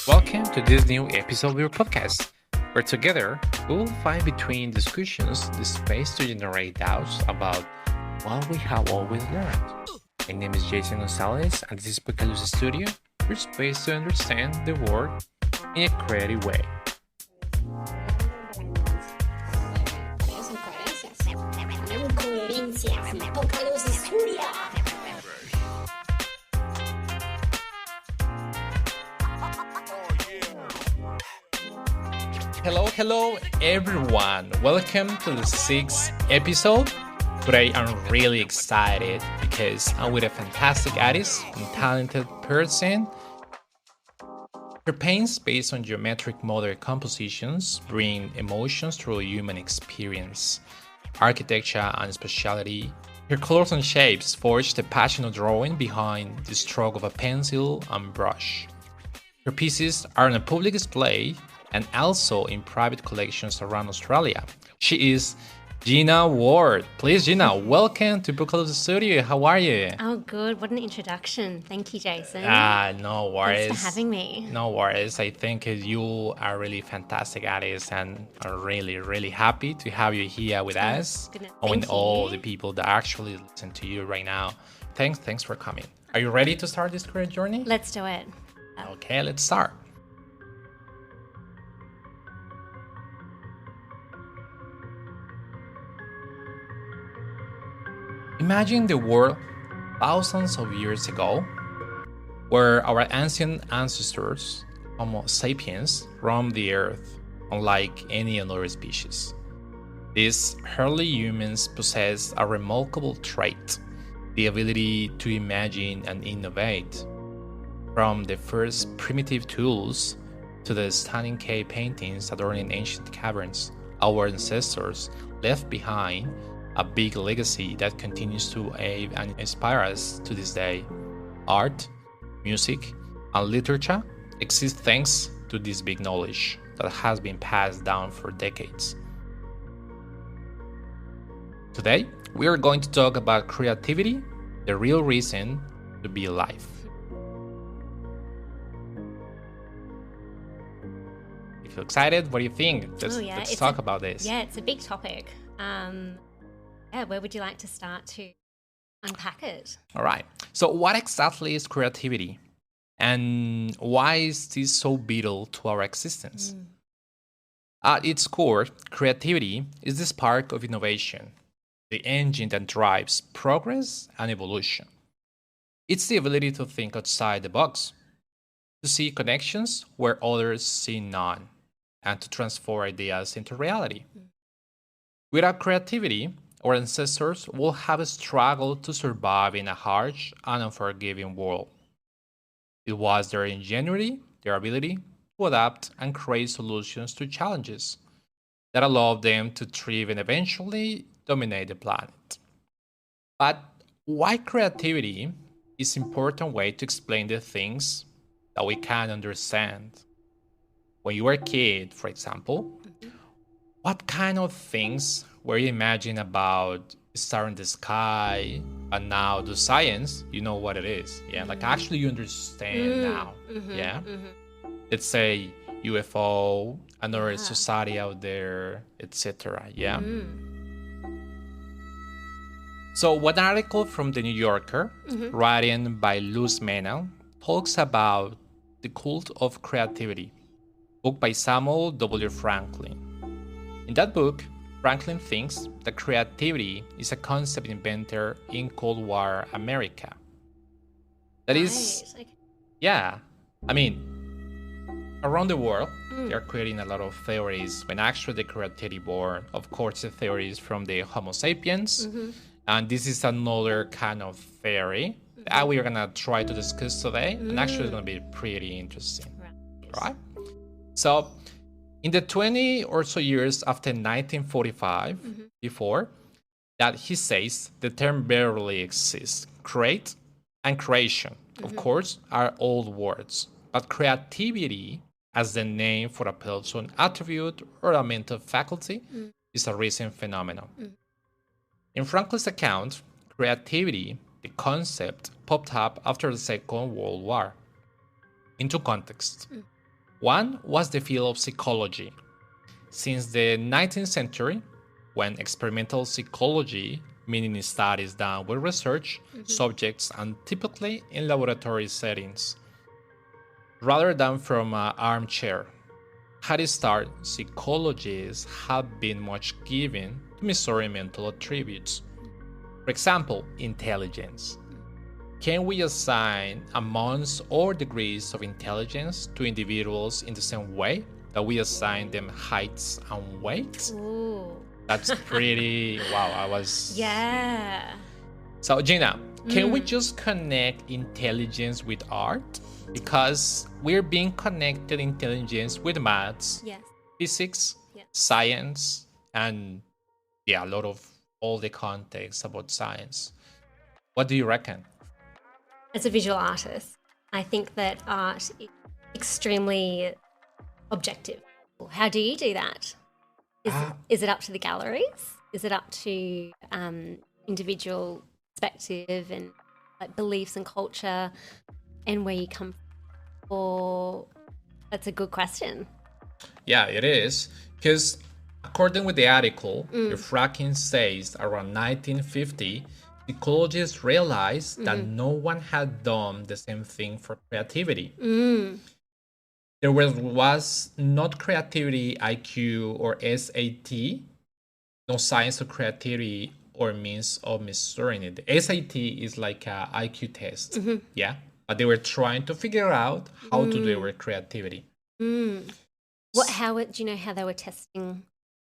Welcome to this new episode of your podcast, where together we'll find between discussions the space to generate doubts about what we have always learned. My name is Jason Gonzalez, and this is Pocaluzstudio, your space to understand the world in a creative way. Hello everyone. Welcome to the 6th episode. Today I'm really excited because I'm with a fantastic artist and talented person. Her paints based on geometric model compositions bring emotions through human experience, architecture and speciality. Her colors and shapes forge the passion of drawing behind the stroke of a pencil and brush. Her pieces are on a public display and also in private collections around Australia. She is Gina Ward. Please, Gina, welcome to Pocaluzstudio. How are you? Oh, good. What an introduction. Thank you, Jason. No worries. Thanks for having me. No worries. I think you are really fantastic artist and are really happy to have you here with us. Goodness. And Thank all you. the people that actually listen to you right now. Thanks for coming. Are you ready to start this career journey? Let's do it. Okay, let's start. Imagine the world thousands of years ago, where our ancient ancestors, Homo sapiens, roamed the earth unlike any other species. These early humans possessed a remarkable trait, the ability to imagine and innovate. From the first primitive tools to the stunning cave paintings adorning ancient caverns, our ancestors left behind a big legacy that continues to aid and inspire us to this day. Art, music, and literature exist thanks to this big knowledge that has been passed down for decades. Today, we are going to talk about creativity, the real reason to be alive. You feel excited? What do you think? Let's talk about this. Yeah, it's a big topic. Where would you like to start to unpack it? All right. So what exactly is creativity? And why is this so vital to our existence? At its core, creativity is the spark of innovation, the engine that drives progress and evolution. It's the ability to think outside the box, to see connections where others see none, and to transform ideas into reality. Without creativity, our ancestors will have struggled to survive in a harsh and unforgiving world. It was their ingenuity, their ability to adapt and create solutions to challenges that allowed them to thrive and eventually dominate the planet. But why creativity is an important way to explain the things that we can't understand? When you were a kid, for example, what kind of things were you imagining about star in the sky? And now the science, you know what it is. Yeah, like actually you understand now. Yeah. Let's say UFO, another society out there, etc. Yeah. So one article from the New Yorker, written by Luz Mena, talks about the cult of creativity, book by Samuel W. Franklin. In that book, Franklin thinks that creativity is a concept invented in Cold War America. That is, Right. yeah, I mean, around the world, they are creating a lot of theories when actually the creativity born, of course, the theories from the Homo sapiens. And this is another kind of theory that we are going to try to discuss today. And actually, it's going to be pretty interesting, right? So, in the 20 or so years after 1945, before that, he says the term barely exists. Create and creation, of course, are old words, but creativity, as the name for a person attribute or a mental faculty, is a recent phenomenon. In Franklin's account, creativity, the concept, popped up after the Second World War. Into context. One was the field of psychology. Since the 19th century, when experimental psychology, meaning studies done with research subjects and typically in laboratory settings, rather than from an armchair, had started, psychologists have been much given to measuring mental attributes. For example, intelligence. Can we assign amounts or degrees of intelligence to individuals in the same way that we assign them heights and weights? Ooh. That's pretty, wow, Yeah. So Gina, can we just connect intelligence with art? Because we're being connected intelligence with maths, Yes. physics, Yes. science, and a lot of all the context about science. What do you reckon? As a visual artist, I think that art is extremely objective. How do you do that? Is it up to the galleries? Is it up to individual perspective and like beliefs and culture and where you come from? Or that's a good question. Yeah, it is. Because according with the article, the fracking says around 1950, psychologists realized that no one had done the same thing for creativity. There was not creativity IQ or SAT, no science of creativity or means of measuring it. The SAT is like a IQ test, yeah? But they were trying to figure out how to do their creativity. Do you know how they were testing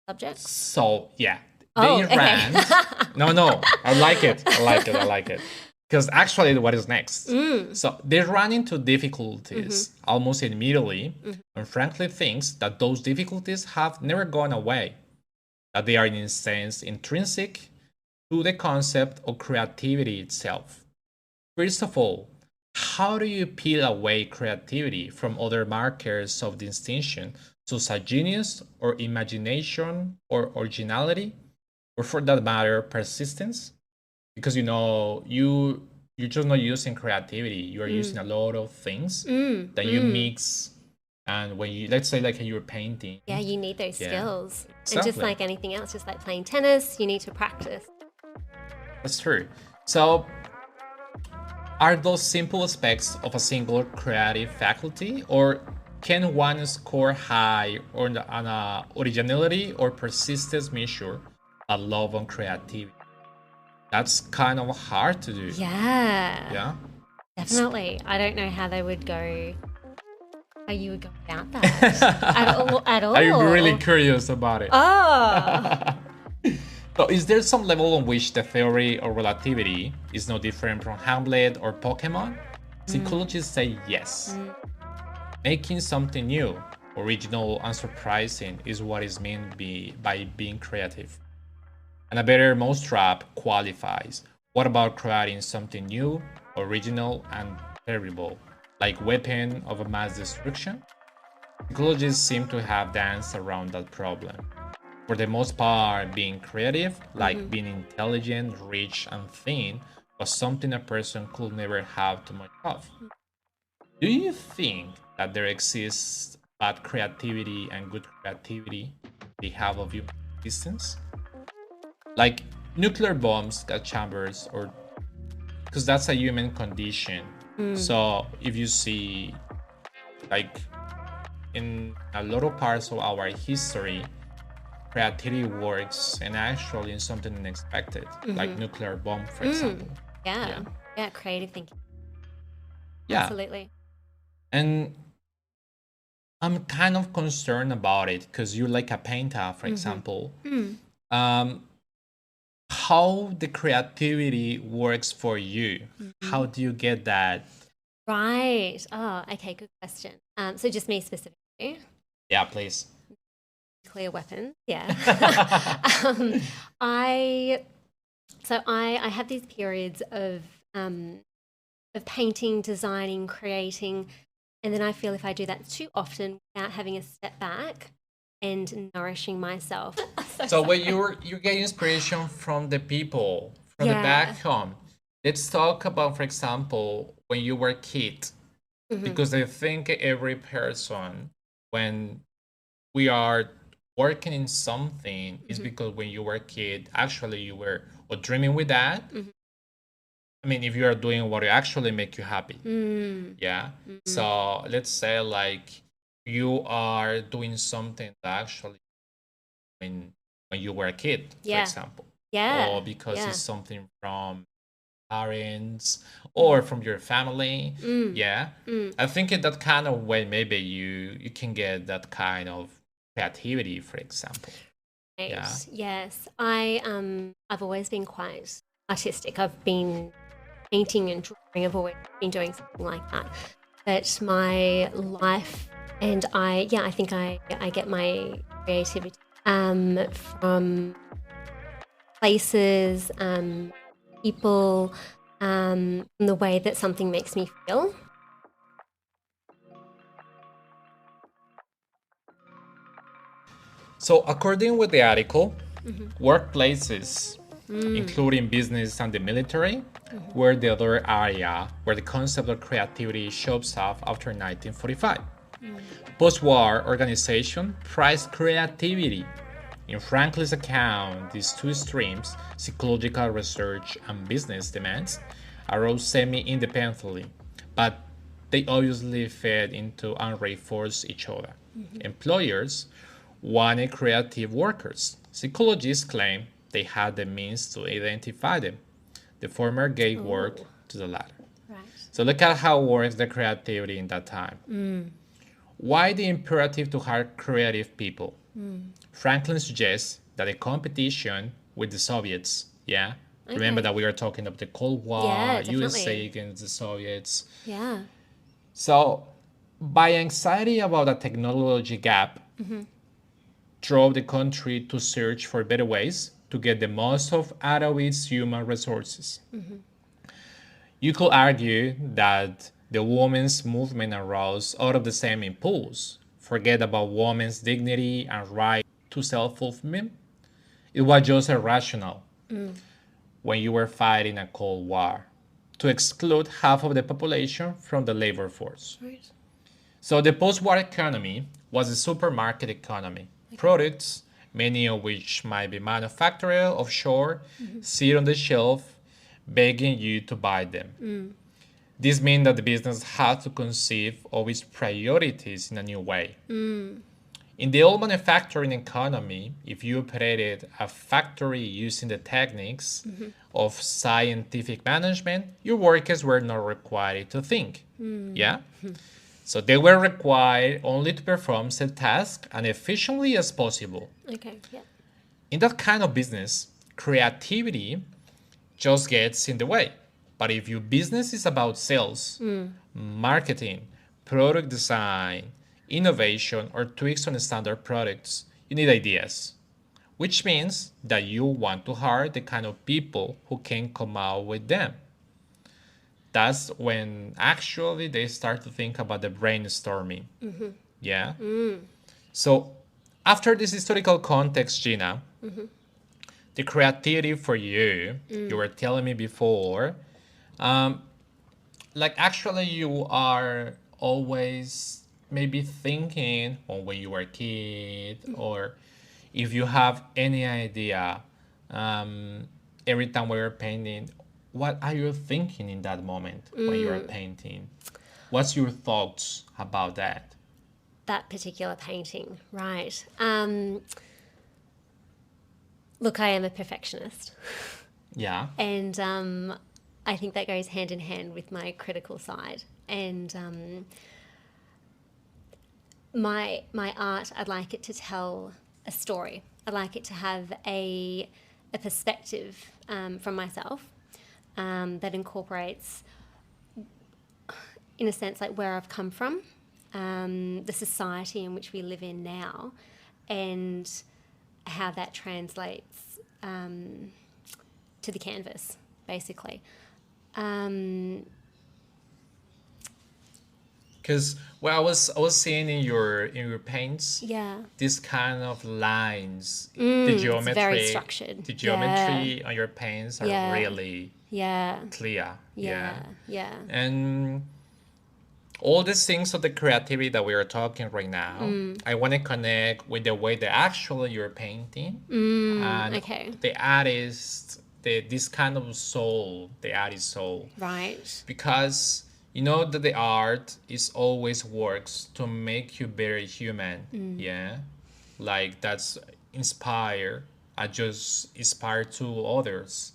subjects? So, yeah, they ran. No, I like it. Because actually, what is next? So they ran into difficulties almost immediately, and frankly thinks that those difficulties have never gone away, that they are in a sense intrinsic to the concept of creativity itself. First of all, how do you peel away creativity from other markers of distinction, such as genius or imagination or originality, or for that matter, persistence? Because you're just not using creativity, you are using a lot of things that you mix. And when you, let's say like you're painting, you need those skills. Exactly. And just like anything else, just like playing tennis, you need to practice. That's true. So are those simple aspects of a single creative faculty, or can one score high on originality or persistence measure a love on creativity? That's kind of hard to do. Yeah, definitely. I don't know how you would go about that at all. I'm really curious about it. So is there some level on which the theory of relativity is no different from Hamlet or Pokemon? Psychologists say yes. Making something new, original, and surprising is what is meant by being creative. And a better mousetrap qualifies. What about creating something new, original, and terrible, like weapon of mass destruction? Psychologists seem to have danced around that problem. For the most part, being creative, like being intelligent, rich, and thin, was something a person could never have too much of. Do you think that there exists bad creativity and good creativity on behalf of human existence? Like nuclear bombs got chambers, or because that's a human condition. So if you see, like in a lot of parts of our history, creativity works and actually in something unexpected, like nuclear bomb, for example. Yeah, creative thinking. Yeah, absolutely. And I'm kind of concerned about it because you're like a painter, for example. How the creativity works for you? How do you get that? Right. Oh, okay. Good question. So just me specifically. Yeah, please. Nuclear weapons. Yeah. I have these periods of painting, designing, creating, and then I feel if I do that too often without having a step back and nourishing myself. So when you get inspiration from the people, from the Yeah. back home. Let's talk about, for example, when you were a kid, because I think every person, when we are working in something, is because when you were a kid, actually you were or dreaming with that. I mean, if you are doing what actually make you happy, yeah. So let's say like you are doing something that actually when you were a kid, for Yeah. example, Yeah. or because Yeah. it's something from parents or from your family. Yeah, I think in that kind of way, maybe you can get that kind of creativity, for example. Right. Yeah. Yes. I've always been quite artistic. I've been painting and drawing. I've always been doing something like that. But my life and I think I get my creativity from places, people, from the way that something makes me feel. So according with the article, workplaces, including business and the military, were the other area where the concept of creativity shows up after 1945. Post-war organization prized creativity. In Franklin's account, these two streams, psychological research and business demands, arose semi-independently, but they obviously fed into and reinforced each other. Employers wanted creative workers. Psychologists claim they had the means to identify them. The former gave work to the latter. Right. So look at how works the creativity in that time. Why the imperative to hire creative people? Franklin suggests that a competition with the Soviets, yeah? Okay. Remember that we are talking about the Cold War, Yeah, USA definitely. against the Soviets. Yeah. So, by anxiety about a technology gap, drove the country to search for better ways to get the most out of its human resources. You could argue that the women's movement arose out of the same impulse. Forget about women's dignity and right to self-fulfillment. It was just irrational when you were fighting a Cold War to exclude half of the population from the labor force. Right. So the post-war economy was a supermarket economy. Products, many of which might be manufactured offshore, sit on the shelf begging you to buy them. This means that the business had to conceive of its priorities in a new way. In the old manufacturing economy, if you operated a factory using the techniques of scientific management, your workers were not required to think. Yeah? So they were required only to perform said task as efficiently as possible. Okay. Yeah. In that kind of business, creativity just gets in the way. But if your business is about sales, marketing, product design, innovation, or tweaks on standard products, you need ideas. Which means that you want to hire the kind of people who can come out with them. That's when actually they start to think about the brainstorming. Yeah? So, after this historical context, Gina, the creativity for you, you were telling me before, like actually you are always maybe thinking on when you were a kid, or if you have any idea, every time we were painting, what are you thinking in that moment when you are painting? What's your thoughts about that? That particular painting, right? Look, I am a perfectionist, Yeah. and I think that goes hand in hand with my critical side. And my art, I'd like it to tell a story. I'd like it to have a perspective from myself that incorporates, in a sense, like where I've come from, the society in which we live in now, and how that translates to the canvas, basically. Because well, I was seeing in your paints Yeah. this kind of lines. It's very structured. The Yeah. geometry on your paints are Yeah. really Yeah. clear. Yeah. Yeah. And all these things of the creativity that we are talking right now, I want to connect with the way that actually you're painting and Okay. the artist, this kind of soul, the artist soul. Right. Because you know that the art is always works to make you better human. Yeah, like that's inspire. I just inspire to others.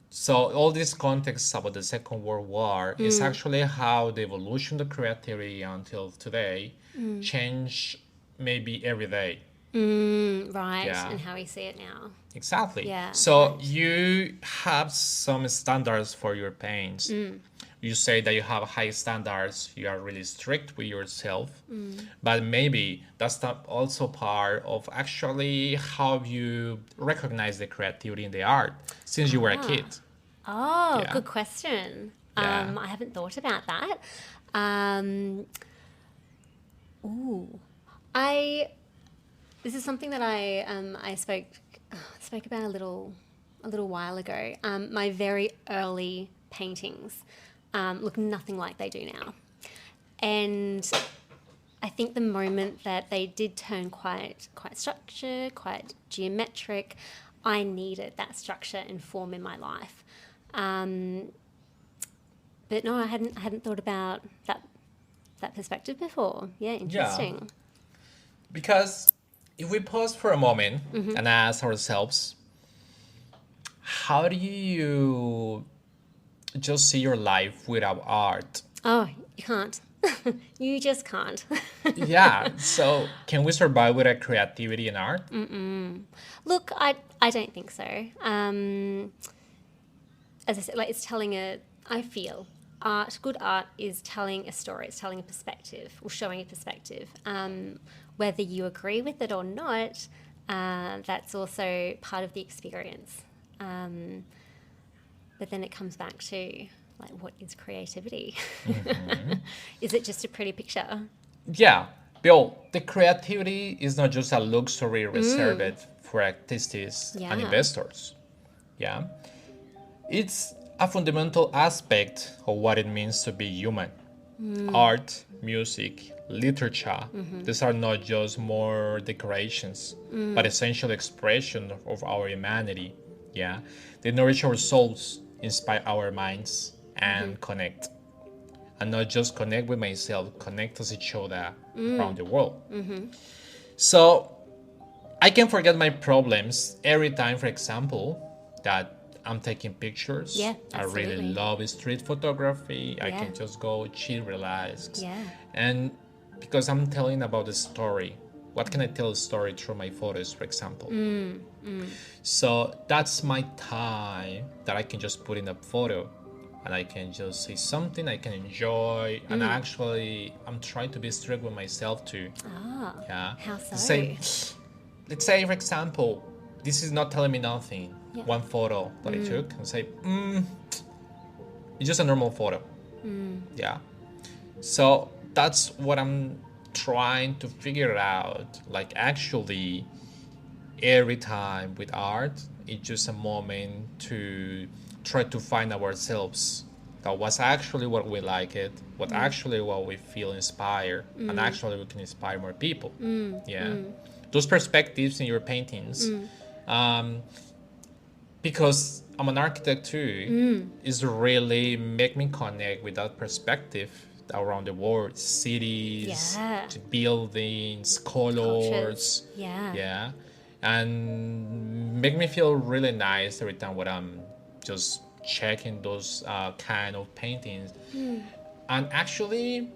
So all this context about the Second World War is actually how the evolution of creativity until today change maybe every day. Right. Yeah. And how we see it now. Exactly. Yeah, So right. you have some standards for your paints. You say that you have high standards, you are really strict with yourself, but maybe that's not also part of actually how you recognize the creativity in the art since you were a kid. Oh, Yeah. good question. Yeah. I haven't thought about that. Um, ooh, I. This is something that I spoke about a little while ago. My very early paintings look nothing like they do now, and I think the moment that they did turn quite structured, quite geometric, I needed that structure and form in my life. But no, I hadn't thought about that perspective before. Yeah, interesting. Because if we pause for a moment and ask ourselves, how do you just see your life without art? Oh, you can't. You just can't. Yeah, so can we survive without creativity and art? Look, I don't think so. As I said, like it's telling a. I feel good art is telling a story. It's telling a perspective or showing a perspective. Whether you agree with it or not, that's also part of the experience. But then it comes back to like, what is creativity? Is it just a pretty picture? Yeah, Bill, the creativity is not just a luxury reserved for artists Yeah. and investors. Yeah, it's a fundamental aspect of what it means to be human. Art, music, literature, these are not just more decorations, but essential expression of our humanity. Yeah, they nourish our souls, inspire our minds, and connect. And not just connect with myself, connect with each other around the world. So I can forget my problems every time, for example, that I'm taking pictures. Yeah, I really absolutely. love street photography. I Yeah. can just go chill, relax. Yeah. And because I'm telling about the story, what can I tell a story through my photos, for example? So that's my time that I can just put in a photo and I can just say something I can enjoy. And actually, I'm trying to be strict with myself too. Yeah. How so? Let's say, for example, this is not telling me nothing. Yeah. One photo that I took and say, it's just a normal photo. Yeah. So that's what I'm trying to figure out. Like, actually, every time with art, it's just a moment to try to find ourselves. That what's actually what we like it, what actually what we feel inspired, and actually we can inspire more people. Yeah. Those perspectives in your paintings, because I'm an architect too, is really make me connect with that perspective around the world, cities, Yeah. buildings, colors. Yeah. Yeah. And make me feel really nice every time when I'm just checking those kind of paintings. And actually,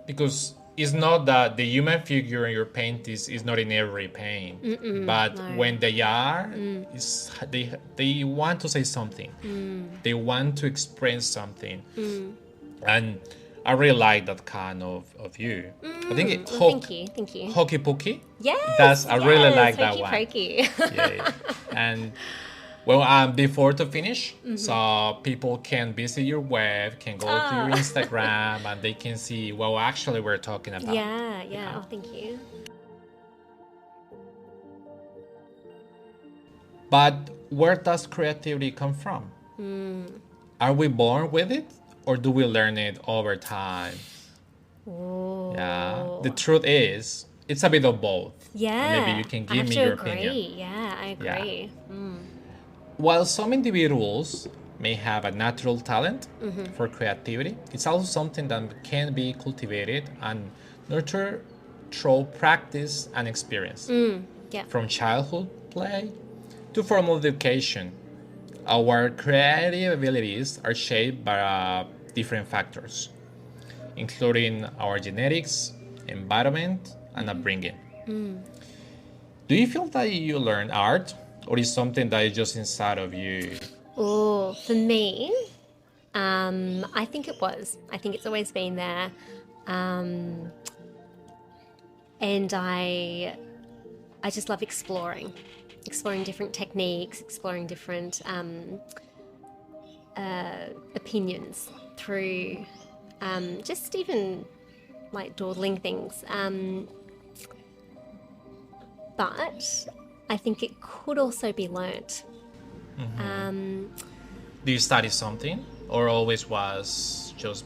because it's not that the human figure in your paint is not in every paint, but no. when they are, they want to say something. They want to express something. And I really like that kind of you. I think it, Thank you. Thank you. Hokey Pokey. Yes. That's I really like that hokey one. pokey. Yeah. And Well, before to finish, so people can visit your web, can go to your Instagram, and they can see what actually we're talking about. Yeah. Oh, thank you. But where does creativity come from? Are we born with it, or do we learn it over time? Ooh. Yeah. The truth is, it's a bit of both. Yeah. And maybe you can give me your opinion. Yeah, I agree. While some individuals may have a natural talent for creativity, it's also something that can be cultivated and nurtured through practice and experience. Yeah. From childhood play to formal education, our creative abilities are shaped by different factors, including our genetics, environment, and upbringing. Do you feel that you learn art, or is something that is just inside of you? Oh, for me, I think it was. I think it's always been there. And I just love exploring different techniques, exploring different opinions through just even like dawdling things. But I think it could also be learnt. Do you study something, or always was just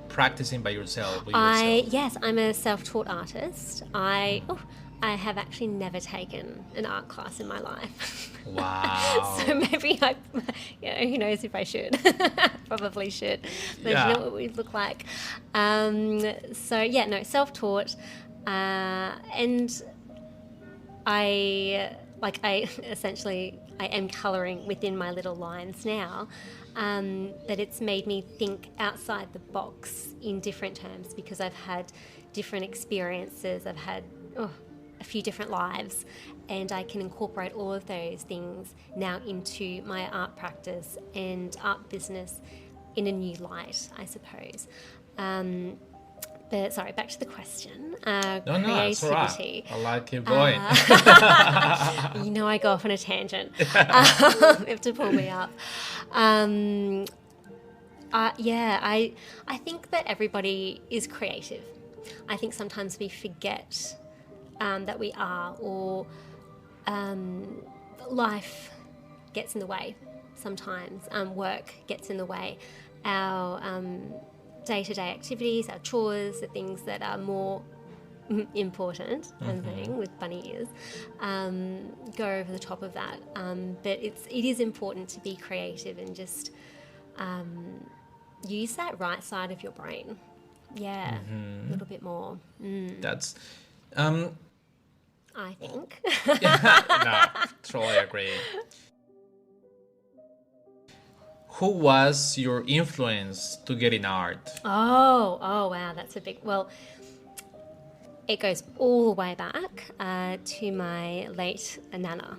practicing by yourself? With yourself? Yes, I'm a self-taught artist. I have actually never taken an art class in my life. Wow. So maybe who knows if I should? Probably should. But you know what we look like. Self-taught, and I am colouring within my little lines now, that it's made me think outside the box in different terms, because I've had different experiences, I've had a few different lives, and I can incorporate all of those things now into my art practice and art business in a new light, I suppose. But sorry, back to the question. No, it's all right. I'll let keep going. I go off on a tangent. You have to pull me up. I think that everybody is creative. I think sometimes we forget that we are, or life gets in the way sometimes. Work gets in the way. Our day-to-day activities, our chores, the things that are more important, I'm saying with bunny ears, go over the top of that. But it is important to be creative and just use that right side of your brain. Yeah, a little bit more. That's... I think. No, totally agree. Who was your influence to get in art? Oh, wow, that's a big... Well, it goes all the way back to my late Nana.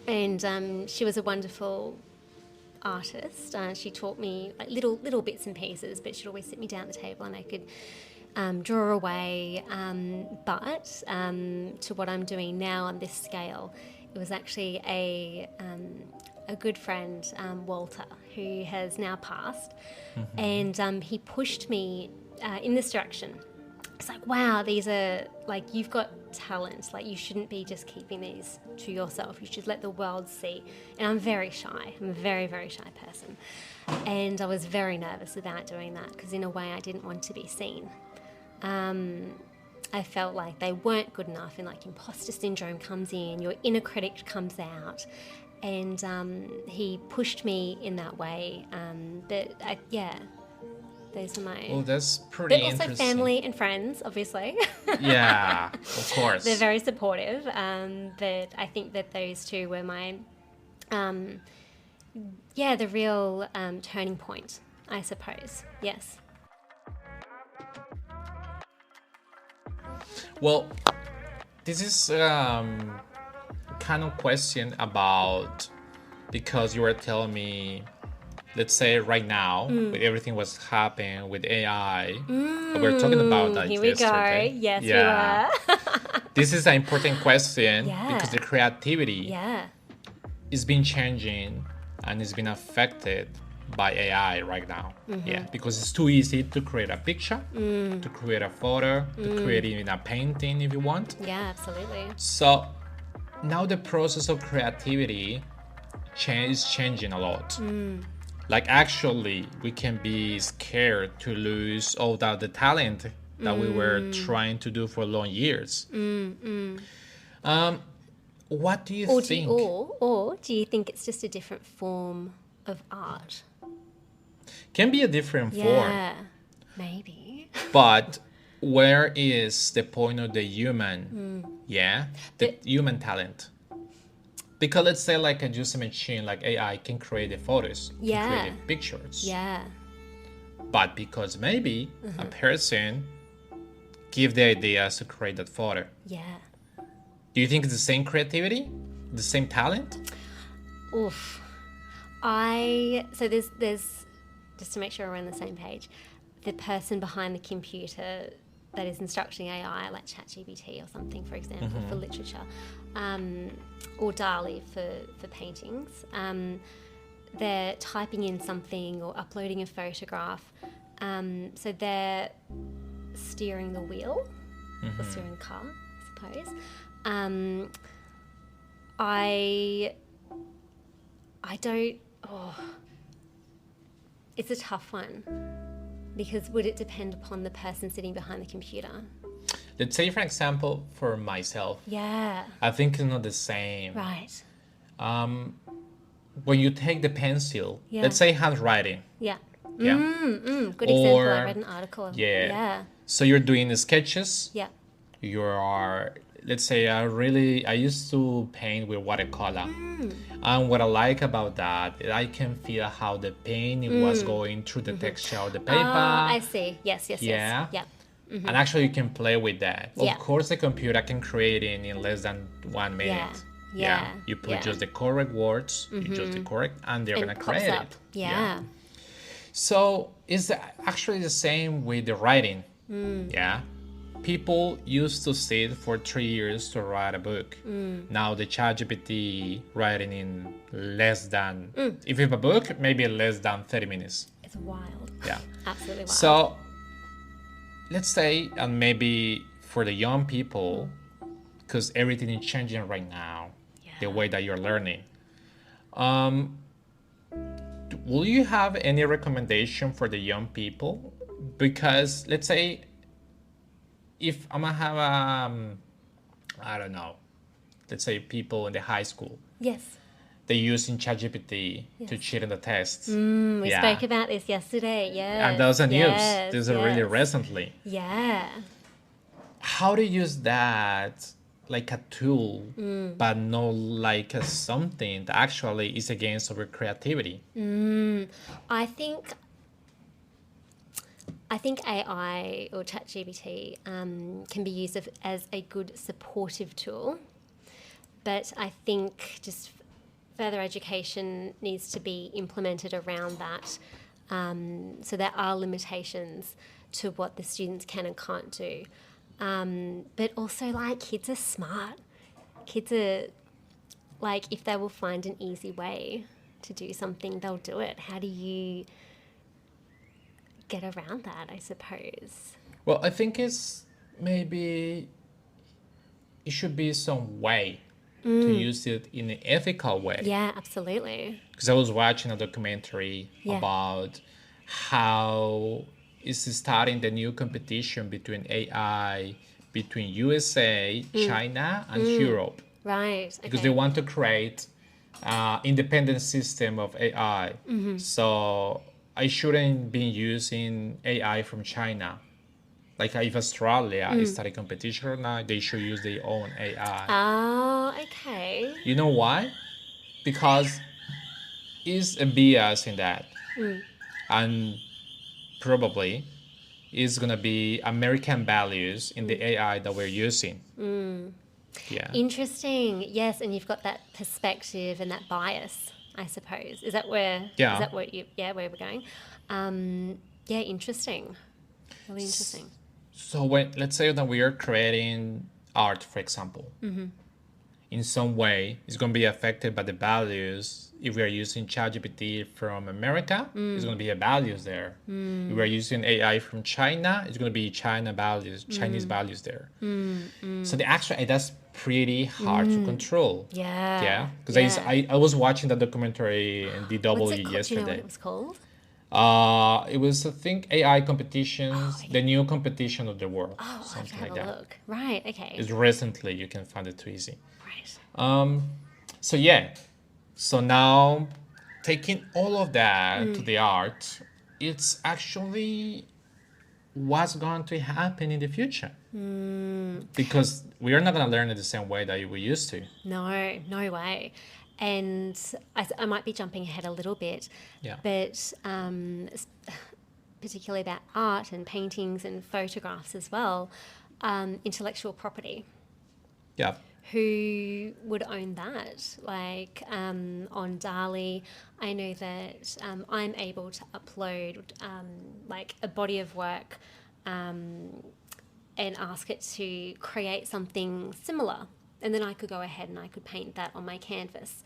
And she was a wonderful artist. She taught me like little bits and pieces, but she'd always sit me down at the table and I could draw away. But to what I'm doing now on this scale, it was actually a good friend, Walter, who has now passed, and he pushed me in this direction. It's like, wow, these are, like, you've got talent. Like, you shouldn't be just keeping these to yourself. You should let the world see. And I'm very shy. I'm a very, very shy person. And I was very nervous about doing that because in a way I didn't want to be seen. I felt like they weren't good enough, and like imposter syndrome comes in, your inner critic comes out. And he pushed me in that way. Those are my... Oh, that's pretty interesting. But also family and friends, obviously. Yeah, of course. They're very supportive. But I think that those two were my, the real turning point, I suppose. Yes. Well, this is kind of question about, because you were telling me, let's say right now, with everything what's happening with AI, we were talking about that here yesterday. We go. Yes, we were. This is an important question because the creativity it's been changing and it's been affected by AI right now. Yeah, because it's too easy to create a picture, to create a photo, to create even a painting if you want. Yeah, absolutely. So now the process of creativity is changing a lot. Like actually, we can be scared to lose all the talent that we were trying to do for long years. What do you think? Or do you think it's just a different form of art? Can be a different form, Yeah, maybe. but where is the point of the human? Yeah, the human talent. Because let's say like a just a machine like AI can create the photos, Yeah. can create the pictures. Yeah. But because maybe a person give the ideas to create that photo. Yeah. Do you think it's the same creativity? The same talent? Oof. So there's just to make sure we're on the same page, the person behind the computer that is instructing AI, like ChatGPT or something, for example, for literature, or DALL-E for paintings, they're typing in something or uploading a photograph, so they're steering the wheel, or steering the car, I suppose. I don't. It's a tough one, because would it depend upon the person sitting behind the computer? Let's say, for example, for myself, Yeah. I think it's not the same. Right. When you take the pencil, Yeah. let's say handwriting. Yeah. Yeah. Good example. Or- I read an article. Yeah. Yeah. So you're doing the sketches. Yeah. You are, let's say, I used to paint with watercolor. And what I like about that, I can feel how the paint was going through the texture of the paper. I see. Yes. Yeah. Yeah. And actually you can play with that. Yeah. Of course the computer can create it in less than 1 minute. Yeah. You put Yeah. just the correct words, you just the correct, and they're And gonna it pops create up. it. Yeah. So it's actually the same with the writing. Yeah. People used to sit for 3 years to write a book. Now the ChatGPT writing in less than, if you have a book, maybe less than 30 minutes. It's wild. Yeah. Absolutely wild. So let's say, and maybe for the young people, because everything is changing right now, the way that you're learning. Will you have any recommendation for the young people? Because let's say, if I'm gonna have I don't know, let's say people in the high school, Yes. they're using ChatGPT to cheat in the tests. We spoke about this yesterday. Yeah. And those are news. Yes. These are really recently. Yeah. How to use that like a tool, but not like a something that actually is against our creativity? I think AI or ChatGPT can be used as a good supportive tool, but I think just further education needs to be implemented around that. So there are limitations to what the students can and can't do. But also, like, kids are smart. Kids are, like, if they will find an easy way to do something, they'll do it. How do you get around that, I suppose? Well, I think it's maybe it should be some way to use it in an ethical way. Yeah, absolutely. Because I was watching a documentary Yeah. about how is starting the new competition between AI between USA, China, and Europe, Right. because Okay. they want to create independent system of AI. So I shouldn't be using AI from China. Like if Australia is starting competition right now, they should use their own AI. Oh, okay. You know why? Because is a bias in that, and probably is gonna be American values in the AI that we're using. Yeah. Interesting. Yes, and you've got that perspective and that bias, I suppose. Is that where? Yeah. Is that what you? Yeah, where we're going? Yeah, interesting. Really interesting. So when let's say that we are creating art, for example, in some way is going to be affected by the values. If we are using ChatGPT from America, it's going to be values there. If we are using AI from China, it's going to be China values, Chinese values there. So the actual that's pretty hard to control. Yeah. Because I was watching the documentary in DW yesterday. Do you know what it was called? It was, I think, AI competitions, the new competition of the world, something like that. Look. Right. Okay. It's recently, you can find it too easy. Right. So now taking all of that to the art, it's actually what's going to happen in the future. Because we are not going to learn it the same way that we used to. No way. And I might be jumping ahead a little bit, Yeah. but particularly about art and paintings and photographs as well, intellectual property. Yeah. Who would own that? Like on DALL-E, I know that I'm able to upload like a body of work and ask it to create something similar. And then I could go ahead and I could paint that on my canvas.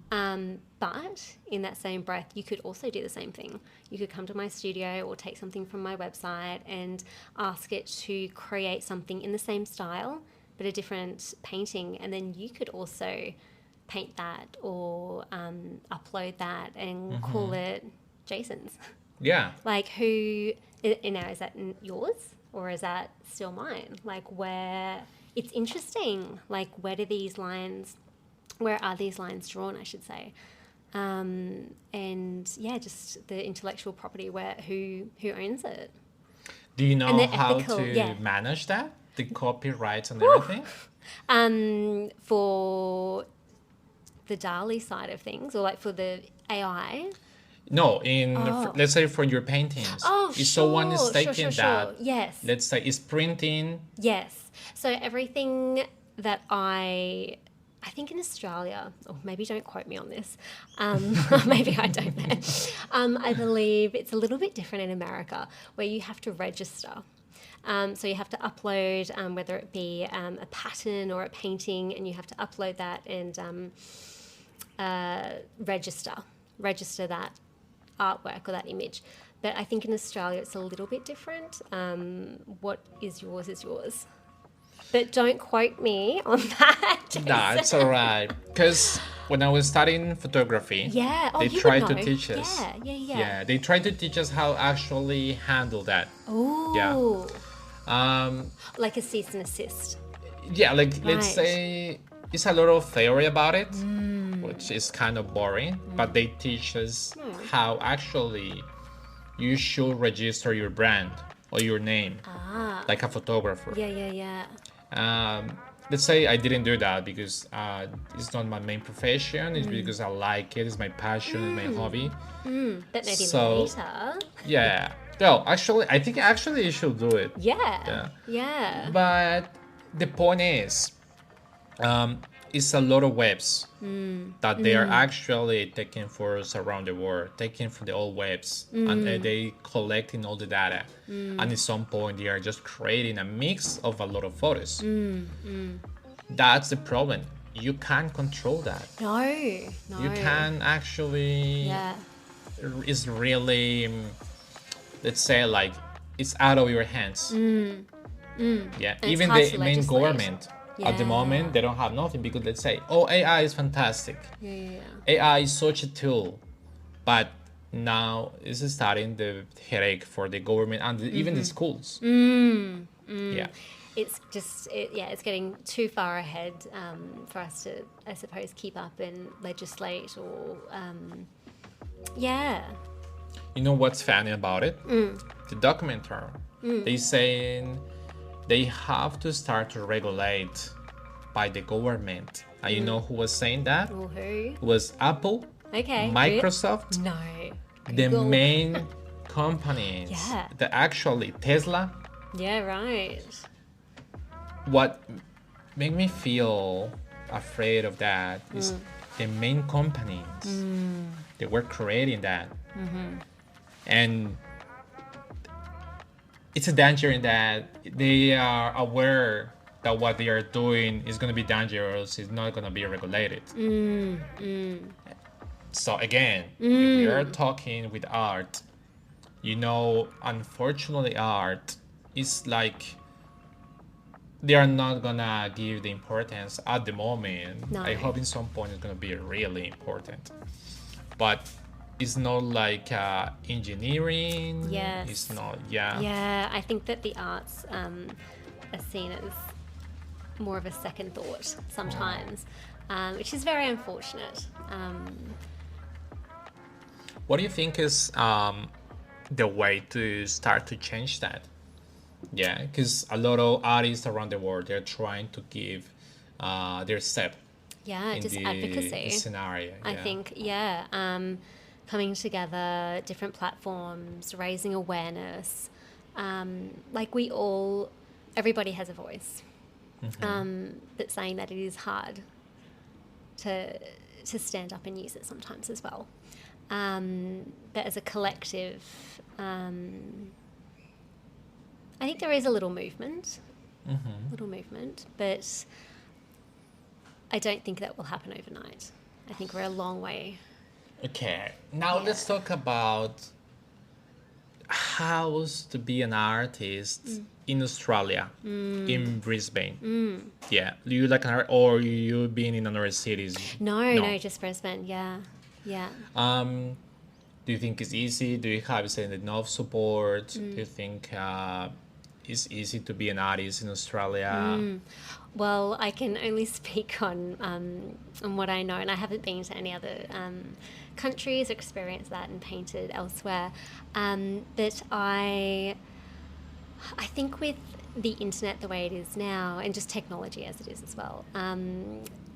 But in that same breath, you could also do the same thing. You could come to my studio or take something from my website and ask it to create something in the same style, but a different painting. And then you could also paint that or upload that and call it Jason's. Yeah. Like who, now is that yours or is that still mine? Like where... It's interesting, like where are these lines drawn, I should say. And yeah, just the intellectual property, who owns it. Do you know how ethical, to manage that? The copyrights and everything? For the DALL-E side of things, or like for the AI? No, let's say for your paintings. If someone is taking that, yes. Let's say is printing. Yes. So everything that I think in Australia, or maybe don't quote me on this, maybe I don't know. I believe it's a little bit different in America where you have to register. So you have to upload, whether it be a pattern or a painting, and you have to upload that and register that artwork or that image. But I think in Australia it's a little bit different. What is yours is yours. But don't quote me on that. Nah, it's all right. Because when I was studying photography, they tried to teach us. Yeah, they tried to teach us how actually handle that. Oh. Yeah. Like a cease and assist. Yeah, like let's say it's a lot of theory about it, which is kind of boring. But they teach us how actually you should register your brand or your name, like a photographer. Yeah. Let's say I didn't do that because it's not my main profession. It's because I like it. It's my passion. It's my hobby. But maybe later. Yeah. No, actually, I think you should do it. Yeah. But the point is, it's a lot of webs that they are actually taking for us around the world, taking from the old webs, and they collecting all the data. And at some point, they are just creating a mix of a lot of photos. That's the problem. You can't control that. No. You can actually. Yeah. It's really, let's say, like it's out of your hands. Yeah. And even the main government. At the moment, they don't have nothing because let's say, AI is fantastic. Yeah. AI is such a tool, but now it's starting the headache for the government and even the schools. Yeah. It's just, it's getting too far ahead for us to, I suppose, keep up and legislate or, You know what's funny about it? The documentary. They saying they have to start to regulate by the government. And you know who was saying that? Or who? It was Apple, Microsoft, No. the Google. main companies. The actually Tesla. Yeah, right. What made me feel afraid of that is the main companies. They were creating that. And it's a danger in that they are aware that what they are doing is going to be dangerous, is not going to be regulated. So again, if we are talking with art, unfortunately, art is like they are not gonna give the importance at the moment. No. I hope in some point it's gonna be really important, but it's not like engineering. Yes. It's not. Yeah, I think that the arts are seen as more of a second thought sometimes, which is very unfortunate. What do you think is the way to start to change that? Yeah, because a lot of artists around the world, they're trying to give their step Yeah, in just the advocacy. scenario. I think, coming together, different platforms, raising awareness. Everybody has a voice, but saying that it is hard to stand up and use it sometimes as well. But as a collective, I think there is a little movement, but I don't think that will happen overnight. I think we're a long way. Okay, now let's talk about how to be an artist in Australia, in Brisbane. Yeah, you like an art, or you been in another cities? No, just Brisbane. Yeah. Do you think it's easy? Do you have enough support? Do you think it's easy to be an artist in Australia? Well, I can only speak on what I know, and I haven't been to any other countries or experienced that and painted elsewhere. But I think with the internet the way it is now, and just technology as it is as well,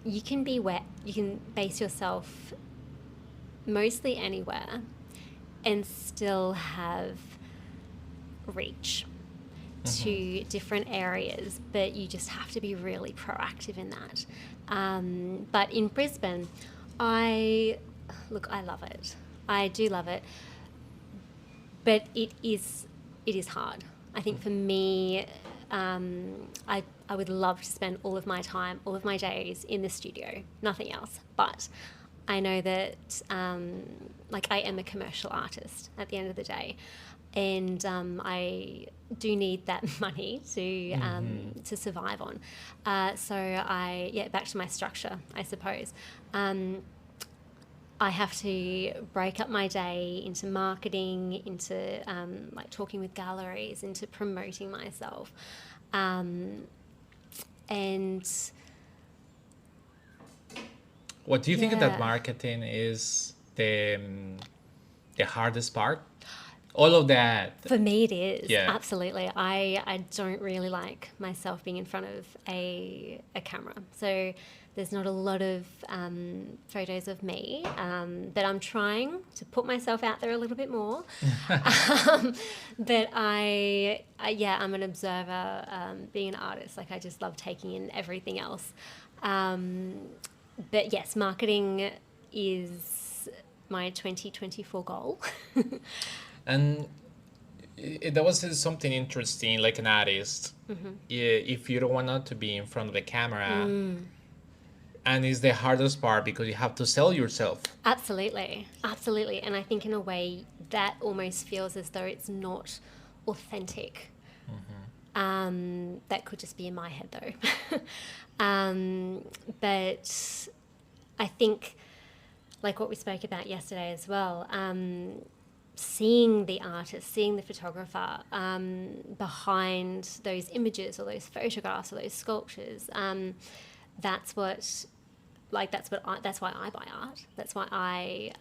you can base yourself mostly anywhere and still have reach to different areas, but you just have to be really proactive in that. But in Brisbane, I love it. I do love it, but it is hard. I think for me, I would love to spend all of my time, all of my days in the studio, nothing else. But I know that I am a commercial artist at the end of the day, and I do need that money to survive on. So back to my structure, I suppose. I have to break up my day into marketing, into talking with galleries, into promoting myself, and what do you think that marketing is the hardest part? All of that. For me, it is. Yeah. Absolutely. I don't really like myself being in front of a camera. So there's not a lot of photos of me, but I'm trying to put myself out there a little bit more. But I'm an observer, being an artist. I just love taking in everything else. But yes, marketing is my 2024 goal. And that was something interesting, like an artist. If you don't want to be in front of the camera, and it's the hardest part because you have to sell yourself. Absolutely. And I think in a way that almost feels as though it's not authentic. That could just be in my head though. But I think, like what we spoke about yesterday as well, seeing the artist, seeing the photographer behind those images or those photographs or those sculptures, that's why I buy art. That's why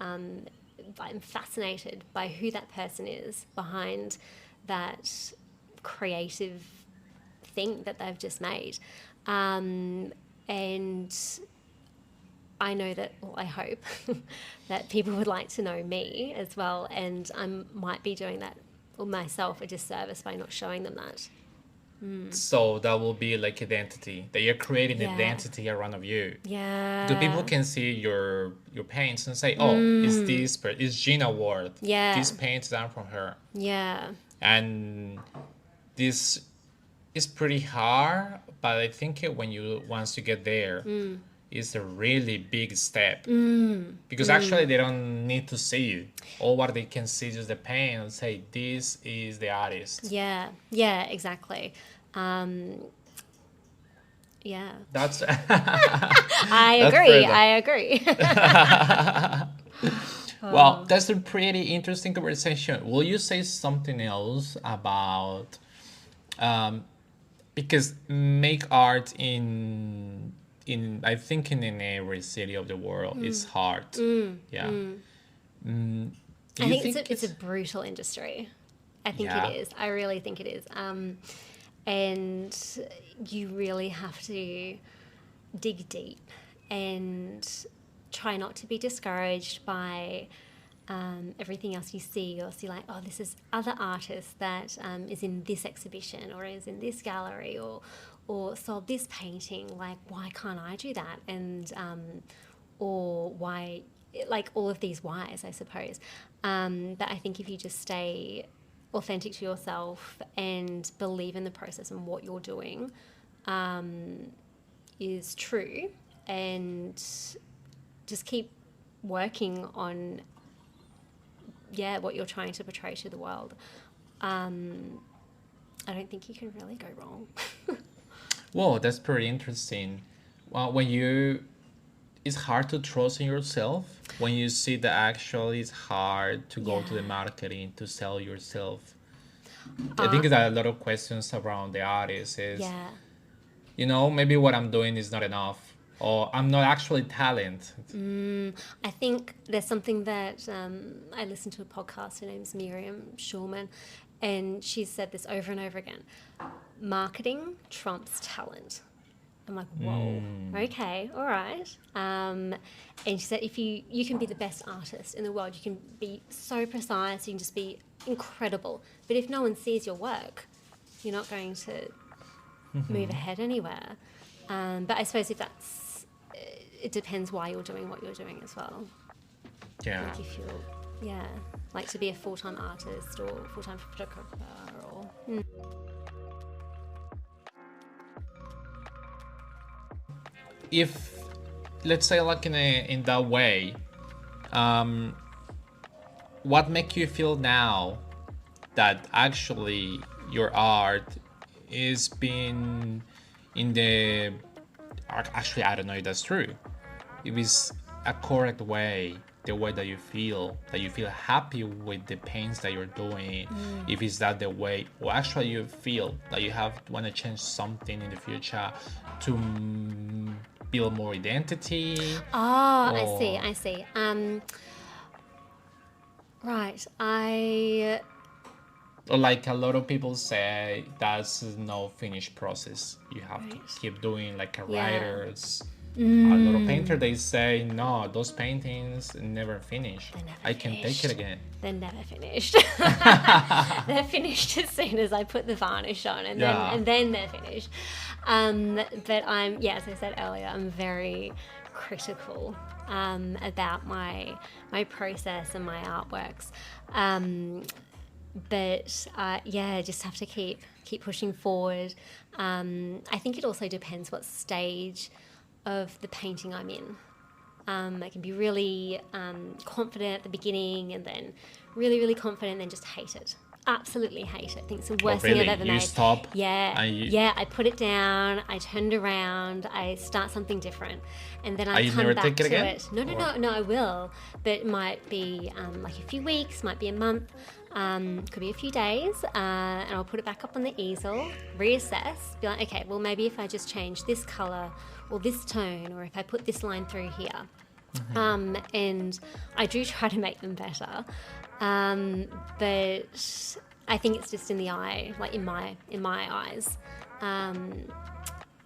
I'm fascinated by who that person is behind that creative thing that they've just made. And I know that, well, I hope that people would like to know me as well, and I might be doing that or myself a disservice by not showing them that. So that will be like identity, that you're creating identity around of you. Yeah. The people can see your paints and say, oh, is Gina Ward. Yeah. These paints are from her. Yeah. And this it's pretty hard, but I think once you get there, it's a really big step. Because actually they don't need to see you. All what they can see is the paint and say, this is the artist. Yeah, exactly. Yeah. That's I agree. Well, that's a pretty interesting conversation. Will you say something else about because make art in I think in every city of the world is hard. Yeah. I think it's a brutal industry. I think Yeah. it is. I really think it is. And you really have to dig deep and try not to be discouraged by everything else you see, or see like, oh, this is other artists that is in this exhibition or is in this gallery or sold this painting. Like, why can't I do that? And or why, like all of these whys, I suppose. But I think if you just stay authentic to yourself and believe in the process and what you're doing is true, and just keep working on what you're trying to portray to the world, I don't think you can really go wrong. Whoa, that's pretty interesting. Well, it's hard to trust in yourself when you see that actually it's hard to go to the marketing to sell yourself. I think there's a lot of questions around the artist is, maybe what I'm doing is not enough, or I'm not actually talented. I think there's something that I listened to a podcast. Her name's Miriam Schulman, and she's said this over and over again: marketing trumps talent. I'm like, whoa, okay, all right. And she said, if you can be the best artist in the world, you can be so precise, you can just be incredible. But if no one sees your work, you're not going to move ahead anywhere. But I suppose it depends why you're doing what you're doing as well. Yeah. Like if you're, like to be a full-time artist or full-time photographer or... If, let's say, like in that way, what makes you feel now that actually your art is being in the... Actually, I don't know if that's true. If it's a correct way, the way that you feel happy with the paints that you're doing, if it's that the way, or actually you feel that you want to change something in the future to build more identity. I see. Right. Like a lot of people say, that's no finished process. You have to keep doing like a writer's. A lot of painters, they say, no, those paintings never finish. I can take it again. They're never finished. They're finished as soon as I put the varnish on, and then they're finished. But as I said earlier, I'm very critical about my process and my artworks. But just have to keep pushing forward. I think it also depends what stage of the painting I'm in. I can be really confident at the beginning, and then really, really confident, and then just hate it. Absolutely hate it. I think it's the worst thing I've ever made. You stop? I put it down, I turned around, I start something different, and then I come back to it. No, I will. But it might be like a few weeks, might be a month, could be a few days, and I'll put it back up on the easel, reassess, be like, okay, well, maybe if I just change this colour or this tone, or if I put this line through here. And I do try to make them better. But I think it's just in the eye, like in my eyes,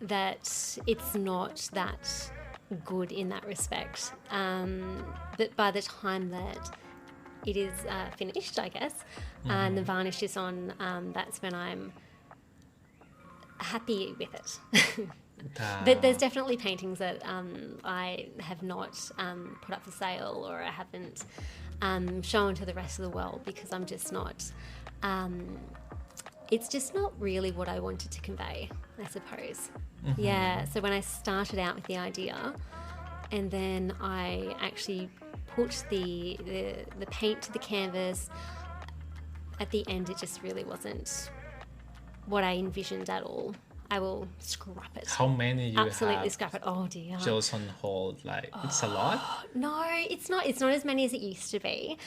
that it's not that good in that respect. But by the time that it is finished, I guess, and the varnish is on, that's when I'm happy with it. But there's definitely paintings that I have not put up for sale, or I haven't shown to the rest of the world, because I'm just not it's just not really what I wanted to convey, I suppose. Yeah, so when I started out with the idea, and then I actually put the paint to the canvas, at the end it just really wasn't what I envisioned at all. I will scrap it. How many you Absolutely have scrap it. Oh dear. just on hold? Like, it's a lot? No, it's not. It's not as many as it used to be.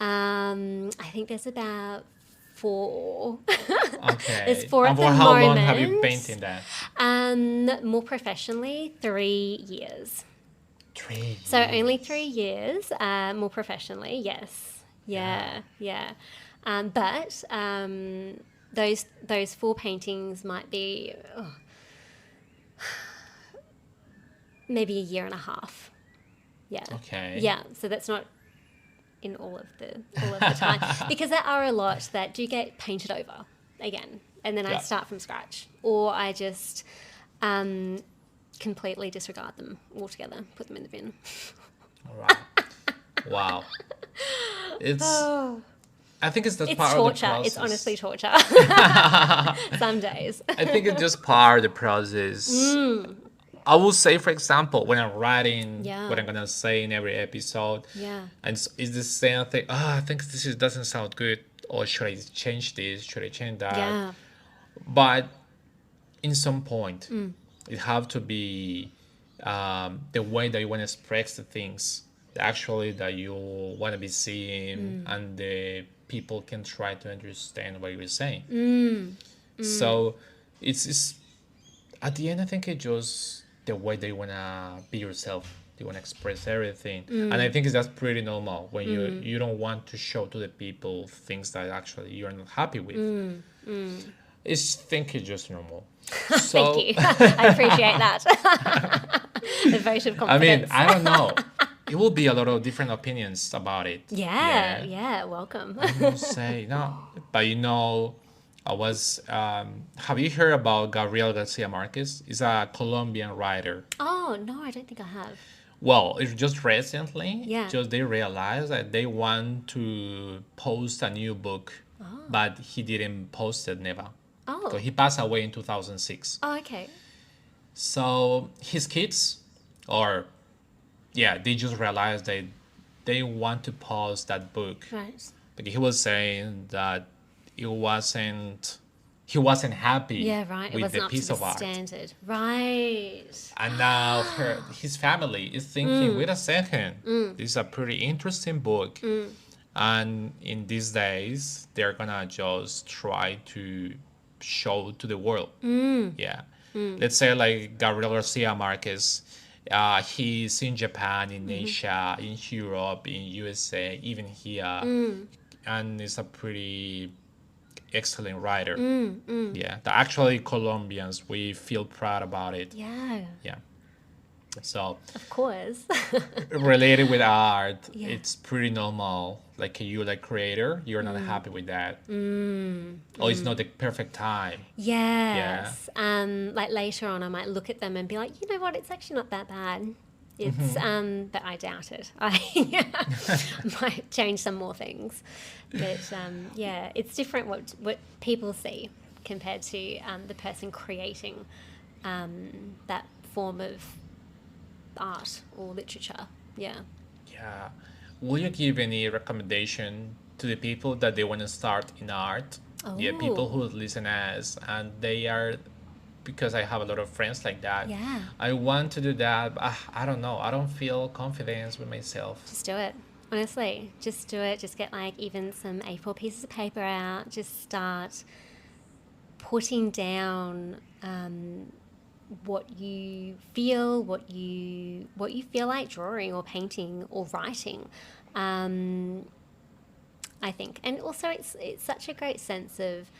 I think there's about 4. Okay. There's 4 and at for the how moment. long have you painted that? More professionally, 3 years. 3 years. So only 3 years. More professionally, yes. Yeah. But those 4 paintings might be maybe a year and a half. Yeah. Okay. Yeah. So that's not in all of the time, because there are a lot that do get painted over again, and then I start from scratch, or I just completely disregard them altogether, put them in the bin. All right. Wow. It's. I think it's just part torture. of the process. It's honestly torture. Some days. I think it's just part of the process. I will say, for example, when I'm writing what I'm gonna say in every episode, and it's the same thing. I think this doesn't sound good, or should I change this? Should I change that? Yeah. But in some point, it have to be the way that you want to express the things, actually that you want to be seeing, and the people can try to understand what you're saying. So it's at the end, I think it's just the way that you want to be yourself. You want to express everything, and I think that's pretty normal when you don't want to show to the people things that actually you're not happy with. I think it's just normal. So, Thank you. I appreciate that. The vote of confidence. I mean, I don't know. It will be a lot of different opinions about it. Yeah, welcome. I will say no, but I was. Have you heard about Gabriel Garcia Marquez? He's a Colombian writer. Oh no, I don't think I have. Well, it's just recently. Yeah. Just they realized that they want to post a new book, but he didn't post it never. Oh. So he passed away in 2006. Oh, okay. So his kids, they just realized that they want to post that book. Right. But he was saying that he wasn't happy with the piece of art. Standard. Right. And now his family is thinking, wait a second, this is a pretty interesting book. And in these days, they're gonna just try to show to the world. Let's say like Gabriel Garcia Marquez, he's in Japan, in Asia, in Europe, in USA, even here, and is a pretty excellent writer. Actually Colombians, we feel proud about it. So of course. related with art, it's pretty normal. Like you, like creator, you're not happy with that. It's not the perfect time. Yes. Like later on, I might look at them and be like, you know what? It's actually not that bad. It's but I doubt it. I might change some more things. But it's different what people see compared to the person creating that form of art or literature. Yeah. Will you give any recommendation to the people that they want to start in art? People who listen us, and they are, because I have a lot of friends like that. I want to do that, but I don't know. I don't feel confidence with myself. Just do it. Honestly, just do it. Just get like even some A4 pieces of paper out. Just start putting down what you feel, what you feel like drawing or painting or writing. I think, and also it's such a great sense of,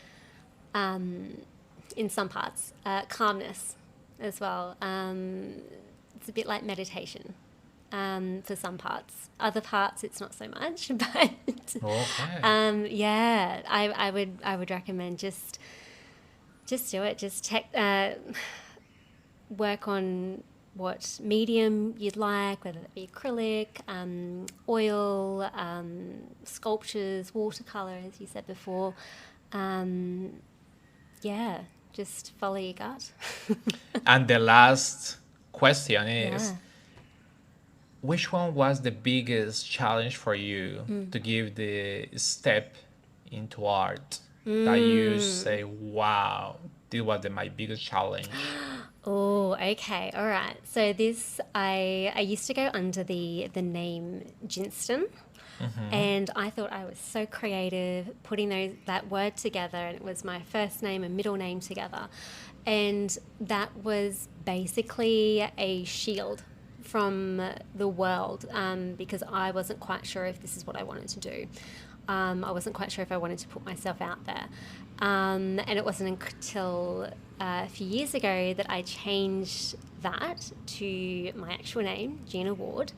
in some parts, calmness as well. It's a bit like meditation. For some parts, other parts it's not so much. But I would recommend just do it. Just work on what medium you'd like, whether it be acrylic, oil, sculptures, watercolor, as you said before. just follow your gut. And the last question is, Yeah. which one was the biggest challenge for you to give the step into art that you say, wow, this was my biggest challenge? Oh, okay. All right. So this, I used to go under the name Jinston. And I thought I was so creative putting that word together, and it was my first name and middle name together. And that was basically a shield from the world, because I wasn't quite sure if this is what I wanted to do. I wasn't quite sure if I wanted to put myself out there. And it wasn't until a few years ago that I changed that to my actual name, Gina Ward.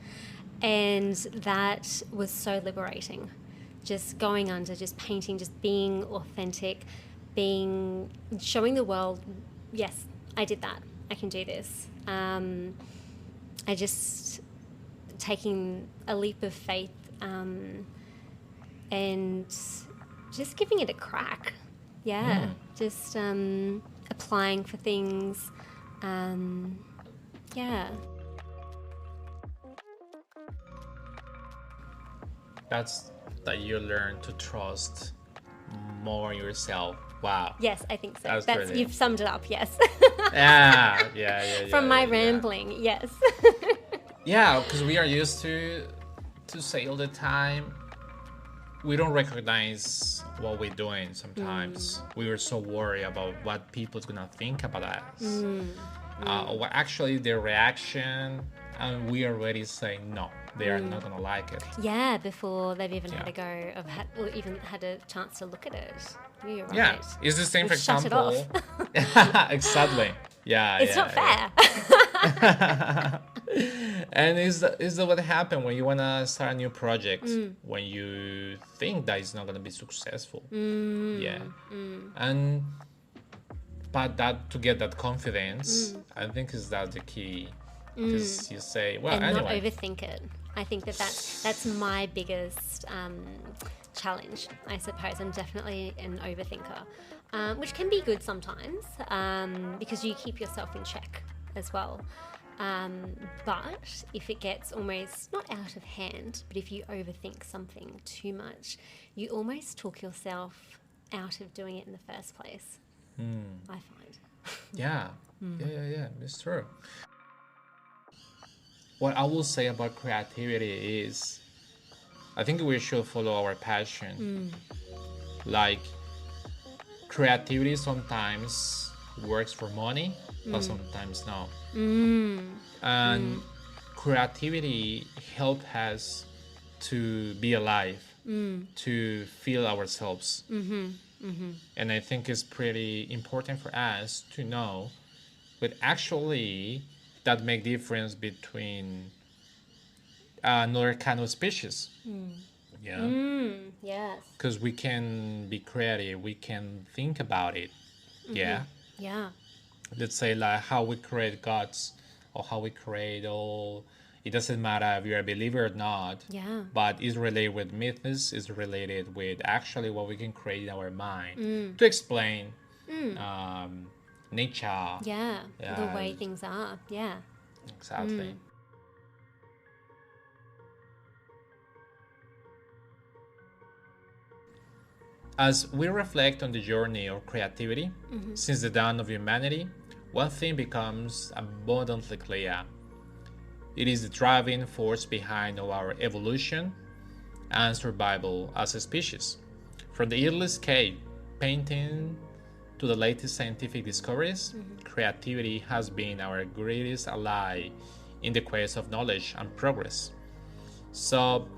And that was so liberating. Just going under, just painting, just being authentic, showing the world, yes, I did that. I can do this. I just taking a leap of faith, and just giving it a crack. Yeah, just applying for things. Yeah. That's that you learn to trust more yourself. Wow. Yes, I think so. That's That's brilliant. you've summed it up. Yes. Yeah. From my yeah. rambling, yes. Yeah, because we are used to say all the time. We don't recognize what we're doing sometimes. We are so worried about what people's gonna think about us. Or actually their reaction, and we already say no, they are not gonna like it. Yeah, before they've even had Yeah. a go of or even had a chance to look at it. You're right. Yeah, it's the same, for We've shut it example. Exactly. Yeah, It's yeah, not yeah. fair. And is that what happened when you wanna start a new project, when you think that it's not gonna be successful? Yeah, and but that to get that confidence, I think is that the key, because you say, well, And anyway, not overthink it. I think that's my biggest challenge, I suppose. I'm definitely an overthinker, which can be good sometimes, because you keep yourself in check as well. But if it gets almost not out of hand, but if you overthink something too much, you almost talk yourself out of doing it in the first place. I find. yeah, it's true. What I will say about creativity is, I think we should follow our passion. Like, creativity sometimes works for money, but sometimes no. And creativity helps us to be alive, to feel ourselves. And I think it's pretty important for us to know, but actually that make difference between another kind of species. Yeah, Yes. because we can be creative, we can think about it. Yeah, Yeah. let's say like how we create gods, or how we create all. It doesn't matter if you're a believer or not. Yeah. But it's related with myths. It's related with actually what we can create in our mind to explain nature. Yeah. Yeah. The way things are. Yeah. Exactly. As we reflect on the journey of creativity since the dawn of humanity, one thing becomes abundantly clear. It is the driving force behind our evolution and survival as a species. From the earliest cave painting to the latest scientific discoveries, creativity has been our greatest ally in the quest of knowledge and progress. So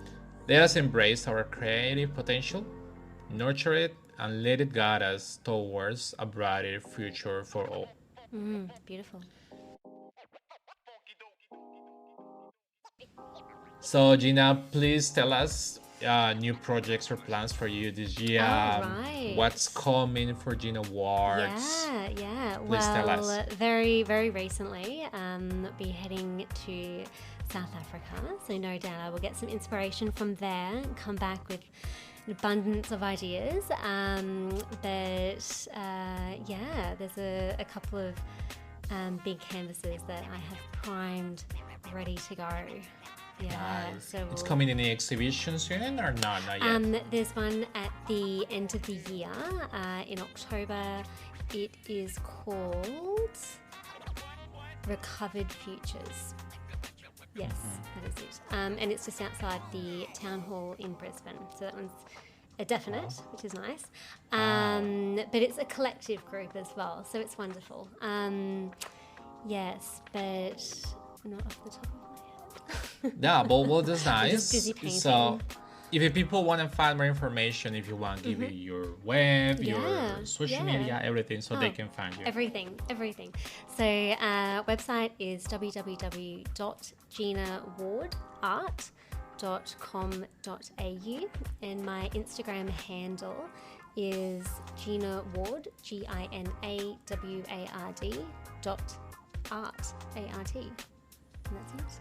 let us embrace our creative potential, nurture it, and let it guide us towards a brighter future for all. Beautiful. So, Gina, please tell us new projects or plans for you this year. All right. What's coming for Gina Awards? Yeah. Please tell us. Very, very recently, be heading to South Africa. So no doubt I will get some inspiration from there and come back with an abundance of ideas. There's a couple of big canvases that I have primed, ready to go. Yeah, Nice. so It's coming in the exhibition soon or not? Not yet. there's one at the end of the year in October. It is called Recovered Futures. Yes, that is it. And it's just outside the town hall in Brisbane. So that one's a definite, which is nice. But it's a collective group as well, so it's wonderful. Yes, but not off the top of my head. Yeah, well, that's nice. Just busy painting. So, if people want to find more information, if you want, give you your web, your social media, everything, so they can find you. Everything. So, website is www.ginawardart.com.au, and my Instagram handle is Gina Ward, GINAWARD.art, A-R-T. And that's it.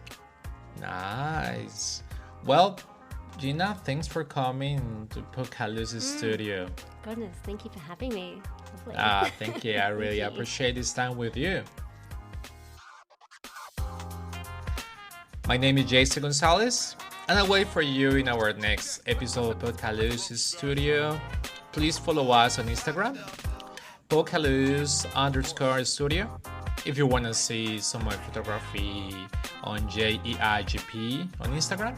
Nice. Well, Gina, thanks for coming to pocaluzstudio. Goodness, thank you for having me. Lovely. Thank you. I really appreciate this time with you. My name is Jason Gonzalez, and I'll wait for you in our next episode of pocaluzstudio. Please follow us on Instagram, pocaluz_studio. If you want to see some of my photography on JEIGP on Instagram.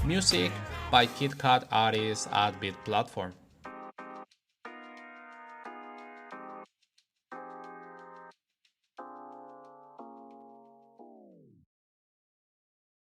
Music by KitKat Artists at Beat Platform.